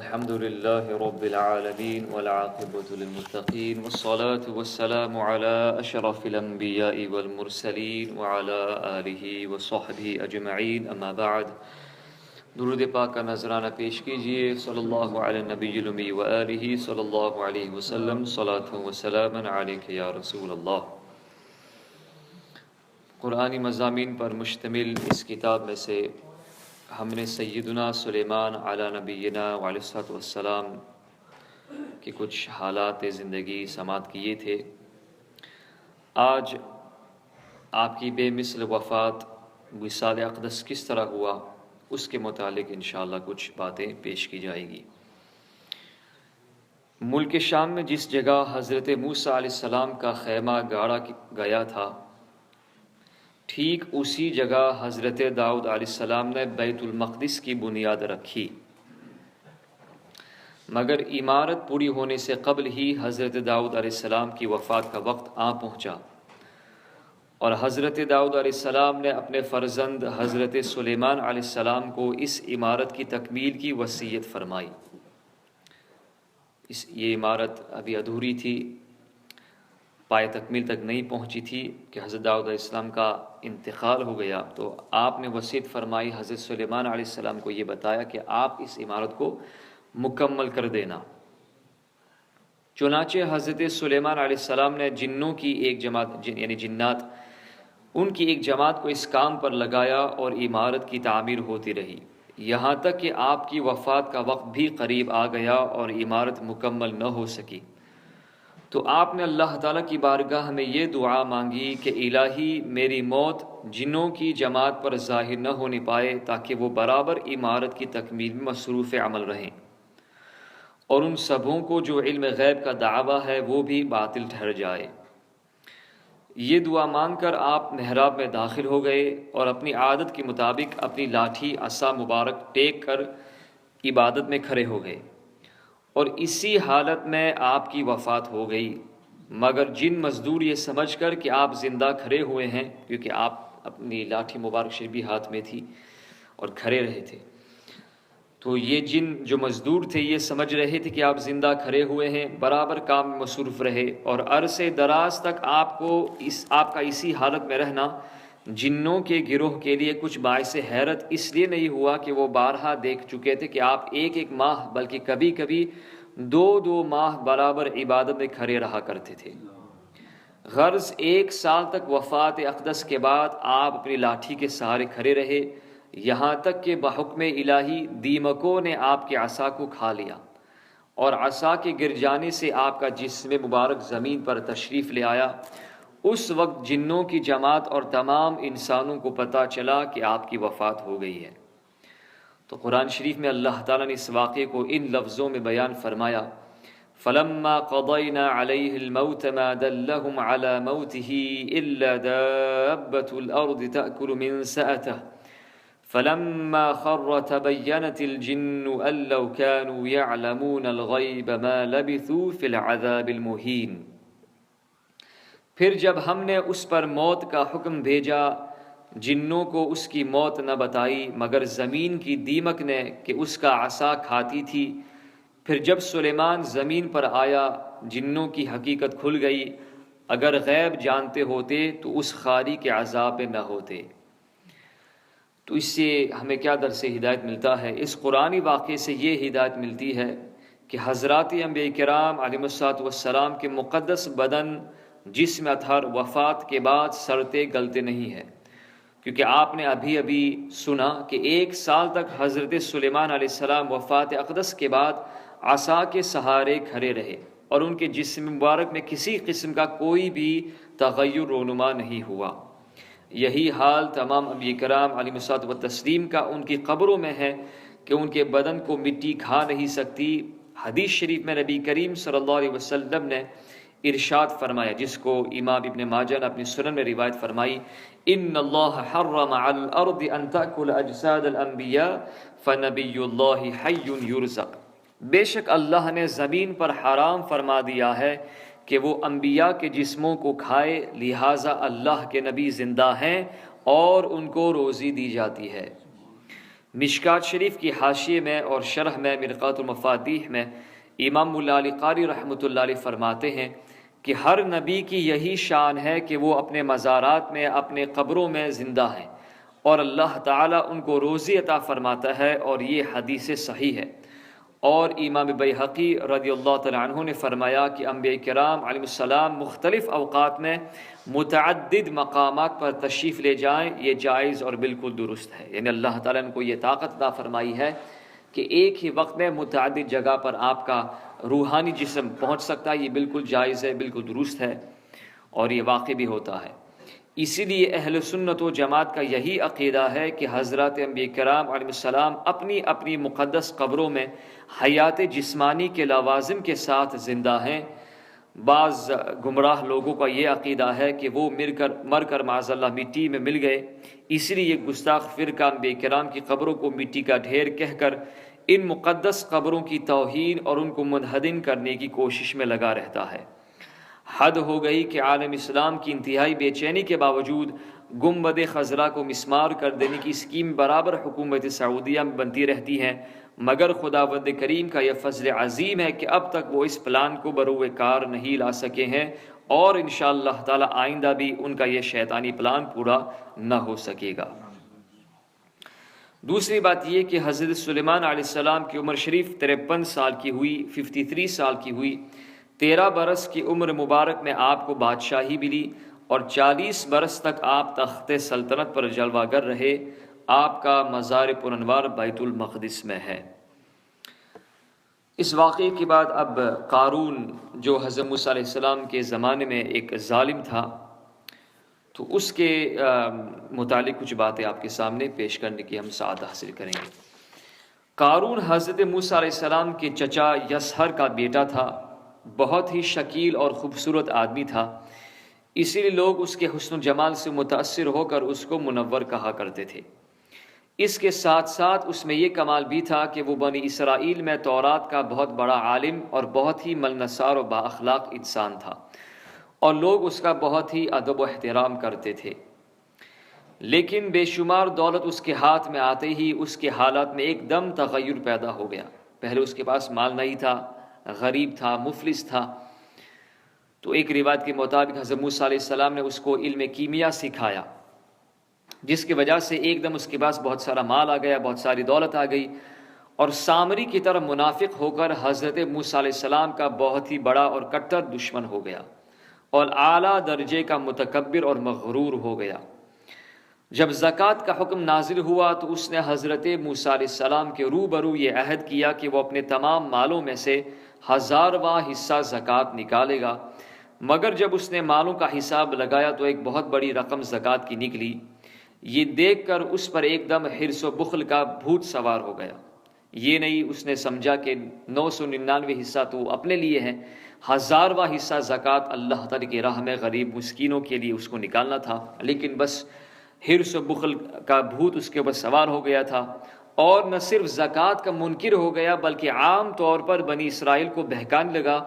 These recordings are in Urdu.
الحمد لله رب العالمين والعاقبة للمتقين والصلاة والسلام على أشرف الأنبياء والمرسلين وعلى آله وصحبه أجمعين اما بعد درود پاک کا نذرانہ پیش کیجئے صلی اللہ علی النبی الامی وآلہ صلی اللہ علیہ وسلم صلاۃ و سلام علیک یا رسول اللہ۔ قرآنی مضامین پر مشتمل اس کتاب میں سے ہم نے سیدنا سلیمان علی نبینا علیہ السلام کی کچھ حالات زندگی سماعت کیے تھے۔ آج آپ کی بے مثل وفات وصال اقدس کس طرح ہوا اس کے متعلق انشاءاللہ کچھ باتیں پیش کی جائے گی۔ ملک شام میں جس جگہ حضرت موسیٰ علیہ السلام کا خیمہ گاڑا گیا تھا، ٹھیک اسی جگہ حضرت داؤد علیہ السلام نے بیت المقدس کی بنیاد رکھی، مگر عمارت پوری ہونے سے قبل ہی حضرت داؤد علیہ السلام کی وفات کا وقت آ پہنچا، اور حضرت داؤد علیہ السلام نے اپنے فرزند حضرت سلیمان علیہ السلام کو اس عمارت کی تکمیل کی وصیت فرمائی۔ یہ عمارت ابھی ادھوری تھی، پائے تکمیل تک نہیں پہنچی تھی کہ حضرت داؤد علیہ السلام کا انتقال ہو گیا، تو آپ نے وصیت فرمائی، حضرت سلیمان علیہ السلام کو یہ بتایا کہ آپ اس عمارت کو مکمل کر دینا۔ چنانچہ حضرت سلیمان علیہ السلام نے جنوں کی ایک جماعت یعنی جنات ان کی ایک جماعت کو اس کام پر لگایا اور عمارت کی تعمیر ہوتی رہی، یہاں تک کہ آپ کی وفات کا وقت بھی قریب آ گیا اور عمارت مکمل نہ ہو سکی۔ تو آپ نے اللہ تعالیٰ کی بارگاہ میں یہ دعا مانگی کہ الہی میری موت جنوں کی جماعت پر ظاہر نہ ہونے پائے، تاکہ وہ برابر عمارت کی تکمیل میں مصروف عمل رہیں، اور ان سبوں کو جو علم غیب کا دعویٰ ہے وہ بھی باطل ٹھہر جائے۔ یہ دعا مانگ کر آپ محراب میں داخل ہو گئے اور اپنی عادت کے مطابق اپنی لاٹھی عصا مبارک ٹیک کر عبادت میں کھڑے ہو گئے، اور اسی حالت میں آپ کی وفات ہو گئی۔ مگر جن مزدور یہ سمجھ کر کہ آپ زندہ کھڑے ہوئے ہیں، کیونکہ آپ اپنی لاٹھی مبارک شریف بھی ہاتھ میں تھی اور کھڑے رہے تھے، تو یہ جن جو مزدور تھے یہ سمجھ رہے تھے کہ آپ زندہ کھڑے ہوئے ہیں، برابر کام میں مصروف رہے، اور عرصے دراز تک آپ کا اسی حالت میں رہنا جنوں کے گروہ کے لیے کچھ باعث حیرت اس لیے نہیں ہوا کہ وہ بارہا دیکھ چکے تھے کہ آپ ایک ماہ بلکہ کبھی کبھی دو ماہ برابر عبادت میں کھڑے رہا کرتے تھے۔ غرض 1 سال تک وفات اقدس کے بعد آپ اپنی لاٹھی کے سہارے کھڑے رہے، یہاں تک کہ بحکم الہی دیمکوں نے آپ کے عصا کو کھا لیا، اور عصا کے گر جانے سے آپ کا جسم مبارک زمین پر تشریف لے آیا۔ اس وقت جنوں کی جماعت اور تمام انسانوں کو پتہ چلا کہ آپ کی وفات ہو گئی ہے۔ تو قرآن شریف میں اللہ تعالیٰ نے اس واقعے کو ان لفظوں میں بیان فرمایا، فَلَمَّا قَضَيْنَا عَلَيْهِ الْمَوْتَ مَا دَلَّهُمْ عَلَى مَوْتِهِ إِلَّا دَابَّةُ الْأَرْضِ تَأْكُلُ مِنْ سَأَتَهُ فَلَمَّا خَرَّ تَبَيَّنَتِ الْجِنُّ أَن لَّوْ كَانُوا يَعْلَمُونَ الْغَيْبَ مَا لَبِثُوا فِي الْعَذَابِ الْمُهِينِ۔ پھر جب ہم نے اس پر موت کا حکم بھیجا، جنوں کو اس کی موت نہ بتائی مگر زمین کی دیمک نے کہ اس کا عصا کھاتی تھی۔ پھر جب سلیمان زمین پر آیا، جنوں کی حقیقت کھل گئی، اگر غیب جانتے ہوتے تو اس خاری کے عذاب میں نہ ہوتے۔ تو اس سے ہمیں کیا درس ہدایت ملتا ہے؟ اس قرآنی واقعے سے یہ ہدایت ملتی ہے کہ حضرات انبیاء کرام علیہ السلام کے مقدس بدن جسم اطہر وفات کے بعد سڑتے گلتے نہیں ہے، کیونکہ آپ نے ابھی سنا کہ 1 سال تک حضرت سلیمان علیہ السلام وفات اقدس کے بعد عصا کے سہارے کھڑے رہے، اور ان کے جسم مبارک میں کسی قسم کا کوئی بھی تغیر رونما نہیں ہوا۔ یہی حال تمام انبیاء کرام علیہ الصلوۃ والتسلیم کا ان کی قبروں میں ہے کہ ان کے بدن کو مٹی کھا نہیں سکتی۔ حدیث شریف میں نبی کریم صلی اللہ علیہ وسلم نے ارشاد فرمایا، جس کو امام ابن ماجہ نے اپنی سنن میں روایت فرمائی، ان اللہ حرم علی الارض ان تأکل اجساد الانبیاء فنبی اللہ حی یرزق۔ بے شک اللہ نے زمین پر حرام فرما دیا ہے کہ وہ انبیاء کے جسموں کو کھائے، لہٰذا اللہ کے نبی زندہ ہیں اور ان کو روزی دی جاتی ہے۔ مشکات شریف کی حاشیے میں اور شرح میں مرقات المفاتیح میں امام مولا علی قاری رحمۃ اللہ علیہ فرماتے ہیں کہ ہر نبی کی یہی شان ہے کہ وہ اپنے مزارات میں اپنے قبروں میں زندہ ہیں اور اللہ تعالیٰ ان کو روزی عطا فرماتا ہے، اور یہ حدیث صحیح ہے۔ اور امام بیہقی رضی اللہ تعالیٰ عنہ نے فرمایا کہ انبیاء کرام علیہ السلام مختلف اوقات میں متعدد مقامات پر تشریف لے جائیں، یہ جائز اور بالکل درست ہے۔ یعنی اللہ تعالیٰ نے کو یہ طاقت عطا فرمائی ہے کہ ایک ہی وقت میں متعدد جگہ پر آپ کا روحانی جسم پہنچ سکتا ہے، یہ بالکل جائز ہے، بالکل درست ہے، اور یہ واقع بھی ہوتا ہے۔ اسی لیے اہل سنت و جماعت کا یہی عقیدہ ہے کہ حضرات انبیاء کرام علیہ السلام اپنی اپنی مقدس قبروں میں حیات جسمانی کے لوازم کے ساتھ زندہ ہیں۔ بعض گمراہ لوگوں کا یہ عقیدہ ہے کہ وہ مر کر معاذ اللہ مٹی میں مل گئے، اس لیے یہ گستاخ فرقہ انبیاء کرام کی قبروں کو مٹی کا ڈھیر کہہ کر ان مقدس قبروں کی توہین اور ان کو منہدم کرنے کی کوشش میں لگا رہتا ہے۔ حد ہو گئی کہ عالم اسلام کی انتہائی بے چینی کے باوجود گنبد خضرا کو مسمار کر دینے کی اسکیم برابر حکومت سعودیہ میں بنتی رہتی ہیں، مگر خداوند کریم کا یہ فضل عظیم ہے کہ اب تک وہ اس پلان کو بروئے کار نہیں لا سکے ہیں، اور انشاءاللہ تعالی آئندہ بھی ان کا یہ شیطانی پلان پورا نہ ہو سکے گا۔ دوسری بات یہ کہ حضرت سلیمان علیہ السلام کی عمر شریف 53 سال کی ہوئی، 53 سال کی ہوئی۔ 13 برس کی عمر مبارک میں آپ کو بادشاہی ملی اور 40 برس تک آپ تخت سلطنت پر جلوہ گر رہے۔ آپ کا مزار پرانوار بیت المقدس میں ہے۔ اس واقعے کے بعد اب قارون جو حضرت موسیٰ علیہ السلام کے زمانے میں ایک ظالم تھا، تو اس کے متعلق کچھ باتیں آپ کے سامنے پیش کرنے کی ہم سعادت حاصل کریں گے۔ قارون حضرت موسیٰ علیہ السلام کے چچا یسہر کا بیٹا تھا، بہت ہی شکیل اور خوبصورت آدمی تھا، اسی لیے لوگ اس کے حسن و جمال سے متاثر ہو کر اس کو منور کہا کرتے تھے۔ اس کے ساتھ ساتھ اس میں یہ کمال بھی تھا کہ وہ بنی اسرائیل میں تورات کا بہت بڑا عالم اور بہت ہی ملنسار و با اخلاق انسان تھا، اور لوگ اس کا بہت ہی ادب و احترام کرتے تھے۔ لیکن بے شمار دولت اس کے ہاتھ میں آتے ہی اس کے حالات میں ایک دم تغیر پیدا ہو گیا۔ پہلے اس کے پاس مال نہیں تھا، غریب تھا، مفلس تھا۔ تو ایک روایت کے مطابق حضرت موسیٰ علیہ السلام نے اس کو علم کیمیا سکھایا، جس کی وجہ سے ایک دم اس کے پاس بہت سارا مال آ گیا، بہت ساری دولت آ گئی، اور سامری کی طرح منافق ہو کر حضرت موسیٰ علیہ السلام کا بہت ہی بڑا اور کٹر دشمن ہو گیا، اور اعلیٰ درجے کا متکبر اور مغرور ہو گیا۔ جب زکوٰۃ کا حکم نازل ہوا تو اس نے حضرت موسیٰ علیہ السلام کے روبرو یہ عہد کیا کہ وہ اپنے تمام مالوں میں سے 1000واں حصہ زکوٰۃ نکالے گا، مگر جب اس نے مالوں کا حساب لگایا تو ایک بہت بڑی رقم زکوٰۃ کی نکلی۔ یہ دیکھ کر اس پر ایک دم حرص و بخل کا بھوت سوار ہو گیا۔ یہ نہیں اس نے سمجھا کہ 999 حصہ تو اپنے لیے ہے، 1000واں حصہ زکوٰۃ اللہ تعالی کی راہ میں غریب مسکینوں کے لیے اس کو نکالنا تھا، لیکن بس حرص و بخل کا بھوت اس کے اوپر سوار ہو گیا تھا، اور نہ صرف زکوٰۃ کا منکر ہو گیا بلکہ عام طور پر بنی اسرائیل کو بہکانے لگا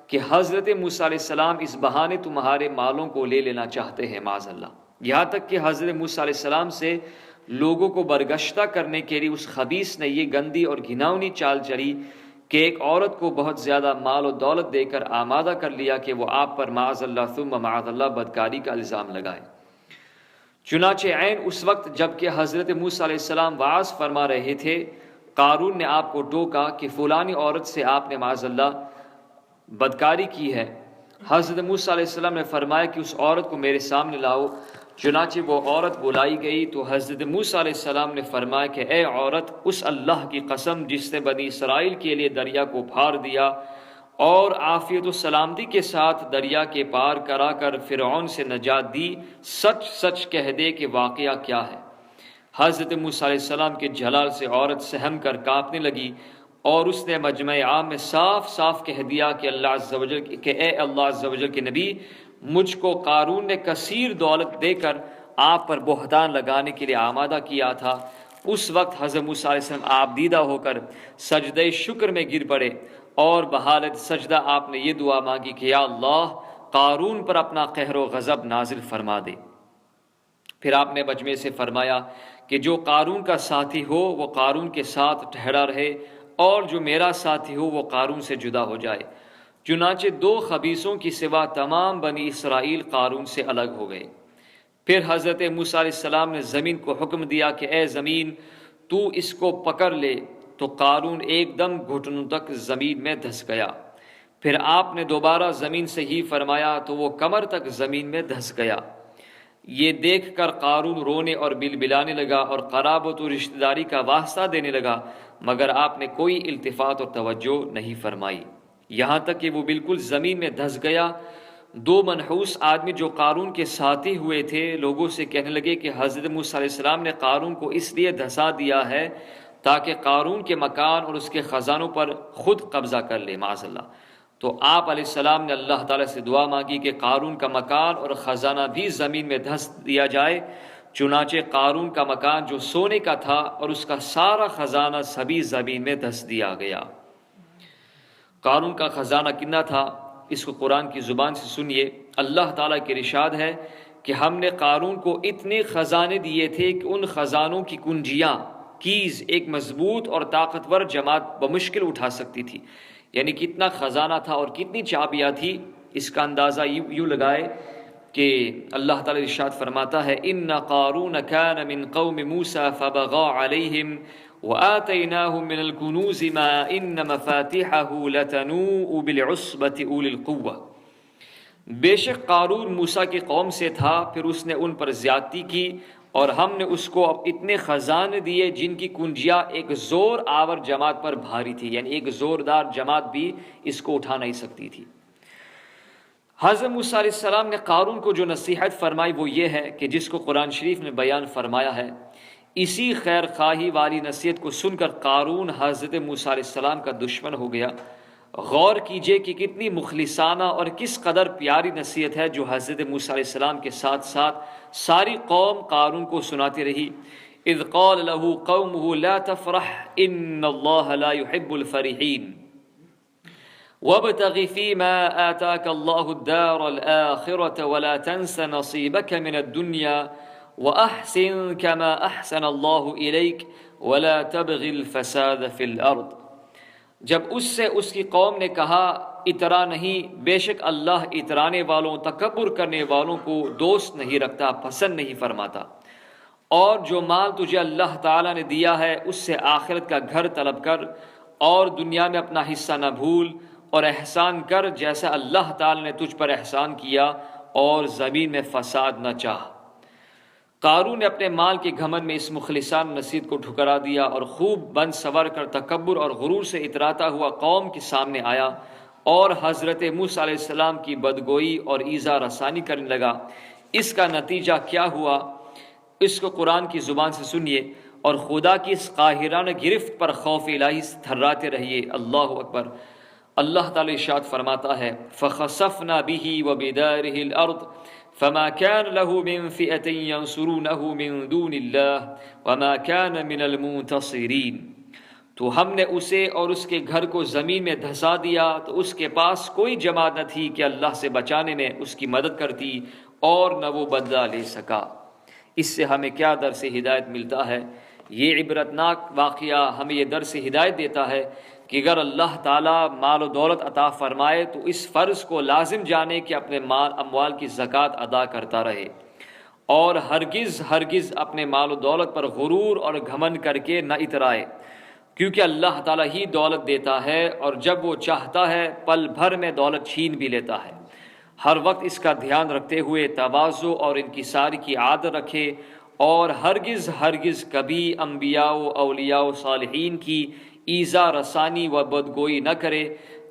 کہ حضرت موسیٰ علیہ السلام اس بہانے تمہارے مالوں کو لے لینا چاہتے ہیں معاذ اللہ۔ یہاں تک کہ حضرت موسیٰ علیہ السلام سے لوگوں کو برگشتہ کرنے کے لیے اس خبیث نے یہ گندی اور گھناؤنی چال چلی کہ ایک عورت کو بہت زیادہ مال و دولت دے کر آمادہ کر لیا کہ وہ آپ پر معاذ اللہ ثم معاذ اللہ بدکاری کا الزام لگائے۔ چنانچہ عین اس وقت جب کہ حضرت موسیٰ علیہ السلام وعظ فرما رہے تھے، قارون نے آپ کو ٹوکا کہ فلانی عورت سے آپ نے معاذ اللہ بدکاری کی ہے۔ حضرت موسیٰ علیہ السلام نے فرمایا کہ اس عورت کو میرے سامنے لاؤ۔ چنانچہ وہ عورت بلائی گئی تو حضرت موسیٰ علیہ السلام نے فرمایا کہ اے عورت، اس اللہ کی قسم جس نے بنی اسرائیل کے لیے دریا کو پھاڑ دیا اور عافیت و سلامتی کے ساتھ دریا کے پار کرا کر فرعون سے نجات دی، سچ سچ کہہ دے کہ واقعہ کیا ہے۔ حضرت موسیٰ علیہ السلام کے جلال سے عورت سہم کر کانپنے لگی، اور اس نے مجمع عام میں صاف صاف کہہ دیا کہ اے اللہ عز و جل کے نبی، مجھ کو قارون نے کثیر دولت دے کر آپ پر بہتان لگانے کے لیے آمادہ کیا تھا۔ اس وقت حضرت موسیٰ علیہ السلام آپ دیدہ ہو کر سجدہ شکر میں گر پڑے، اور بحالت سجدہ آپ نے یہ دعا مانگی کہ یا اللہ، قارون پر اپنا قہر و غضب نازل فرما دے۔ پھر آپ نے مجمع سے فرمایا کہ جو قارون کا ساتھی ہو وہ قارون کے ساتھ ٹھہرا رہے، اور جو میرا ساتھی ہو وہ قارون سے جدا ہو جائے۔ چنانچہ دو خبیثوں کی سوا تمام بنی اسرائیل قارون سے الگ ہو گئے۔ پھر حضرت موسیٰ علیہ السلام نے زمین کو حکم دیا کہ اے زمین تو اس کو پکڑ لے، تو قارون ایک دم گھٹنوں تک زمین میں دھس گیا۔ پھر آپ نے دوبارہ زمین سے ہی فرمایا تو وہ کمر تک زمین میں دھس گیا۔ یہ دیکھ کر قارون رونے اور بلبلانے لگا اور قرابت و رشتہ داری کا واسطہ دینے لگا، مگر آپ نے کوئی التفات اور توجہ نہیں فرمائی، یہاں تک کہ وہ بالکل زمین میں دھس گیا۔ دو منحوس آدمی جو قارون کے ساتھی ہوئے تھے لوگوں سے کہنے لگے کہ حضرت موسیٰ علیہ السلام نے قارون کو اس لیے دھسا دیا ہے تاکہ قارون کے مکان اور اس کے خزانوں پر خود قبضہ کر لے، معاذ اللہ۔ تو آپ علیہ السلام نے اللہ تعالیٰ سے دعا مانگی کہ قارون کا مکان اور خزانہ بھی زمین میں دھس دیا جائے۔ چنانچہ قارون کا مکان جو سونے کا تھا اور اس کا سارا خزانہ سبھی زمین میں دھس دیا گیا۔ قارون کا خزانہ کتنا تھا اس کو قرآن کی زبان سے سنیے۔ اللہ تعالیٰ کی ارشاد ہے کہ ہم نے قارون کو اتنے خزانے دیے تھے کہ ان خزانوں کی کنجیاں، کیز، ایک مضبوط اور طاقتور جماعت بمشکل اٹھا سکتی تھی۔ یعنی کتنا خزانہ تھا اور کتنی چابیاں تھی، اس کا اندازہ یوں لگائے کہ اللہ تعالیٰ ارشاد فرماتا ہے ان قارون کان من قوم موسیٰ فبغى علیہم وآتیناہ من الکنوز ما ان مفاتحہ لتنوء بالعصبۃ اولی القوہ۔ بے شک قارون موسیٰ کی قوم سے تھا، پھر اس نے ان پر زیادتی کی اور ہم نے اس کو اتنے خزانے دیے جن کی کنجیاں ایک زور آور جماعت پر بھاری تھی، یعنی ایک زوردار جماعت بھی اس کو اٹھا نہیں سکتی تھی۔ حضرت موسیٰ علیہ السلام نے قارون کو جو نصیحت فرمائی وہ یہ ہے کہ جس کو قرآن شریف نے بیان فرمایا ہے، اسی خیر خواہی والی نصیحت کو سن کر قارون حضرت موسیٰ علیہ السلام کا دشمن ہو گیا۔ غور کیجئے کہ کتنی مخلصانہ اور کس قدر پیاری نصیحت ہے جو حضرت موسیٰ علیہ السلام کے ساتھ ساتھ ساری قوم قارون کو سناتی رہی۔ اذ قال له قومه لا تفرح ان اللہ لا يحب الفرحین وابتغ فيما آتاك الله الدار الآخرة ولا تنس نصيبك من الدنيا وأحسن كما أحسن الله إليك ولا تبغ الفساد في الأرض۔ جب اس سے اس کی قوم نے کہا اترا نہیں، بے شک اللہ اترانے والوں، تکبر کرنے والوں کو دوست نہیں رکھتا، پسند نہیں فرماتا، اور جو مال تجھے اللہ تعالیٰ نے دیا ہے اس سے آخرت کا گھر طلب کر، اور دنیا میں اپنا حصہ نہ بھول، اور احسان کر جیسا اللہ تعالیٰ نے تجھ پر احسان کیا، اور زمین میں فساد نہ چاہ۔ قارون نے اپنے مال کے گھمنڈ میں اس مخلصان نصیحت کو ٹھکرا دیا اور خوب بن سور کر تکبر اور غرور سے اتراتا ہوا قوم کے سامنے آیا اور حضرت موسیٰ علیہ السلام کی بدگوئی اور ایذا رسانی کرنے لگا۔ اس کا نتیجہ کیا ہوا اس کو قرآن کی زبان سے سنیے اور خدا کی اس قاہرانہ گرفت پر خوف الہی سے تھراتے رہیے۔ اللہ اکبر۔ اللہ تعالی ارشاد فرماتا ہے فَخَسَفْنَا بِهِ وَبِدَارِهِ الْأَرْضِ فما كان له من فئة ينصرونه من دون الله وما كان من المنتصرين۔ تو ہم نے اسے اور اس کے گھر کو زمین میں دھسا دیا تو اس کے پاس کوئی جماعت نہ تھی کہ اللہ سے بچانے میں اس کی مدد کرتی، اور نہ وہ بدلہ لے سکا۔ اس سے ہمیں کیا درس ہدایت ملتا ہے؟ یہ عبرتناک واقعہ ہمیں یہ درس ہدایت دیتا ہے کہ اگر اللہ تعالیٰ مال و دولت عطا فرمائے تو اس فرض کو لازم جانے کہ اپنے اموال کی زکوٰۃ ادا کرتا رہے، اور ہرگز اپنے مال و دولت پر غرور اور گھمنڈ کر کے نہ اترائے، کیونکہ اللہ تعالیٰ ہی دولت دیتا ہے، اور جب وہ چاہتا ہے پل بھر میں دولت چھین بھی لیتا ہے۔ ہر وقت اس کا دھیان رکھتے ہوئے تواضع اور انکساری کی عادت رکھے، اور ہرگز کبھی انبیاء و اولیاء و صالحین کی ایذا رسانی و بدگوئی نہ کرے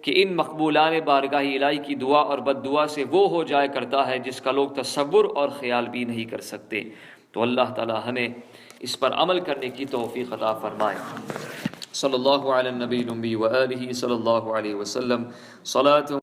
کہ ان مقبولان بارگاہ الہی کی دعا اور بد دعا سے وہ ہو جایا کرتا ہے جس کا لوگ تصور اور خیال بھی نہیں کر سکتے۔ تو اللہ تعالی ہمیں اس پر عمل کرنے کی توفیق عطا فرمائے۔ صلی اللہ علی النبی الأمی و آلہ صلی اللہ علیہ وسلم۔ صلاۃ